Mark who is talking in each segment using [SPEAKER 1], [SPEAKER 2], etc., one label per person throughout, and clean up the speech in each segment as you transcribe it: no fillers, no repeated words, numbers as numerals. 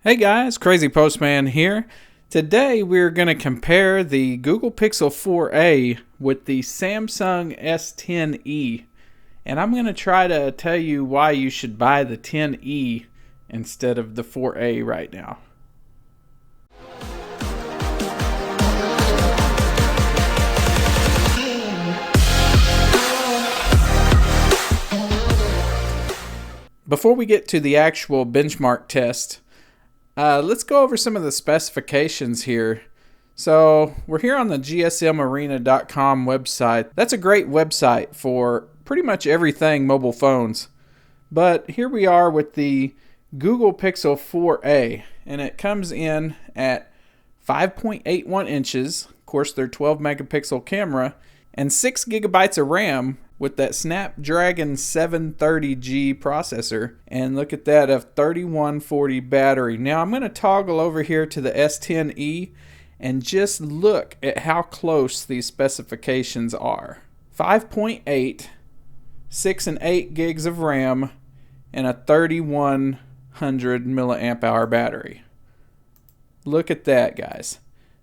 [SPEAKER 1] Hey guys, Crazy Postman here. Today we're going to compare the Google Pixel 4a with the Samsung S10e. And I'm going to try to tell you why you should buy the 10e instead of the 4a right now. Before we get to the actual benchmark test, let's go over some of the specifications here. So we're here on the gsmarena.com website. That's a great website for pretty much everything mobile phones. But here we are with the Google Pixel 4a, and it comes in at 5.81 inches. Of course, their 12 megapixel camera and 6 gigabytes of RAM with that Snapdragon 730G processor, and look at that, a 3140 battery. Now I'm going to toggle over here to the S10e and just look at how close these specifications are. 5.8, 6 and 8 gigs of RAM, and a 3100 milliamp hour battery. Look at that, guys.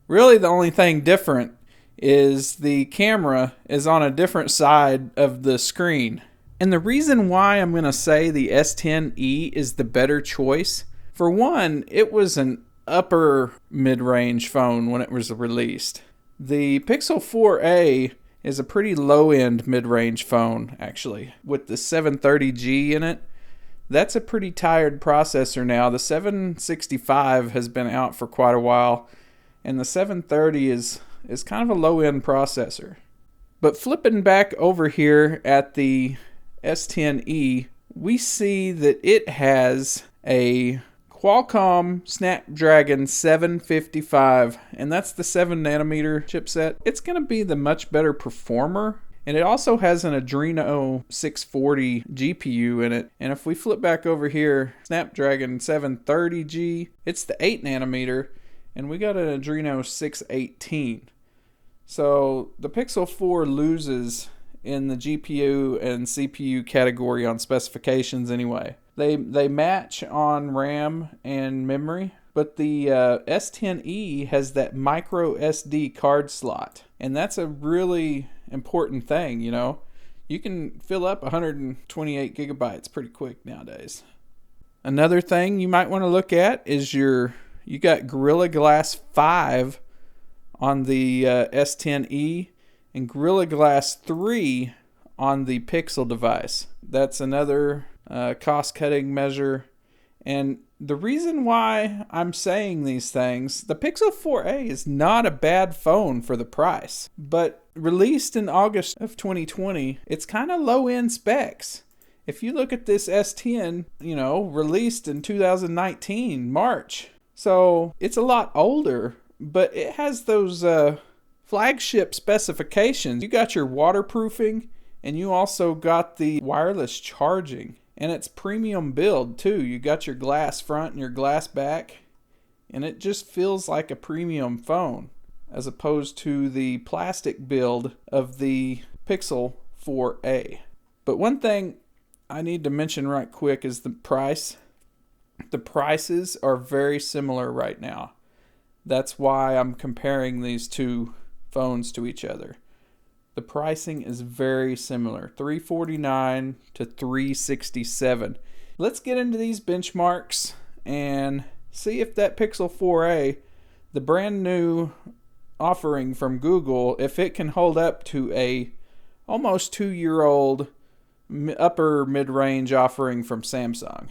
[SPEAKER 1] Really the only thing different is the camera is on a different side of the screen. And the reason why I'm going to say the S10e is the better choice, for one, it was an upper mid-range phone when it was released. The Pixel 4a is a pretty low-end mid-range phone, actually, with the 730G in it. That's a pretty tired processor now. The 765 has been out for quite a while, and the 730 is kind of a low-end processor. But flipping back over here at the S10e, we see that it has a Qualcomm Snapdragon 755, and that's the 7 nanometer chipset. It's going to be the much better performer, and it also has an Adreno 640 GPU in it. And if we flip back over here, Snapdragon 730G, it's the 8 nanometer, and we got an Adreno 618. So the Pixel 4 loses in the GPU and CPU category on specifications anyway. They match on RAM and memory, but the S10e has that micro SD card slot, and that's a really important thing, you know. You can fill up 128 gigabytes pretty quick nowadays. Another thing you might want to look at is you got Gorilla Glass 5 on the S10e and Gorilla Glass 3 on the Pixel device. That's another cost-cutting measure. And the reason why I'm saying these things, the Pixel 4a is not a bad phone for the price, but released in August of 2020, it's kind of low-end specs. If you look at this S10, released in 2019, March. So it's a lot older, but it has those flagship specifications. You got your waterproofing, and you also got the wireless charging. And it's premium build too. You got your glass front and your glass back, and it just feels like a premium phone as opposed to the plastic build of the Pixel 4a. But one thing I need to mention right quick is the price. The prices are very similar right now. That's why I'm comparing these two phones to each other. The pricing is very similar, $349 to $367. Let's get into these benchmarks and see if that Pixel 4a, the brand new offering from Google, if it can hold up to a almost 2-year-old upper mid-range offering from Samsung.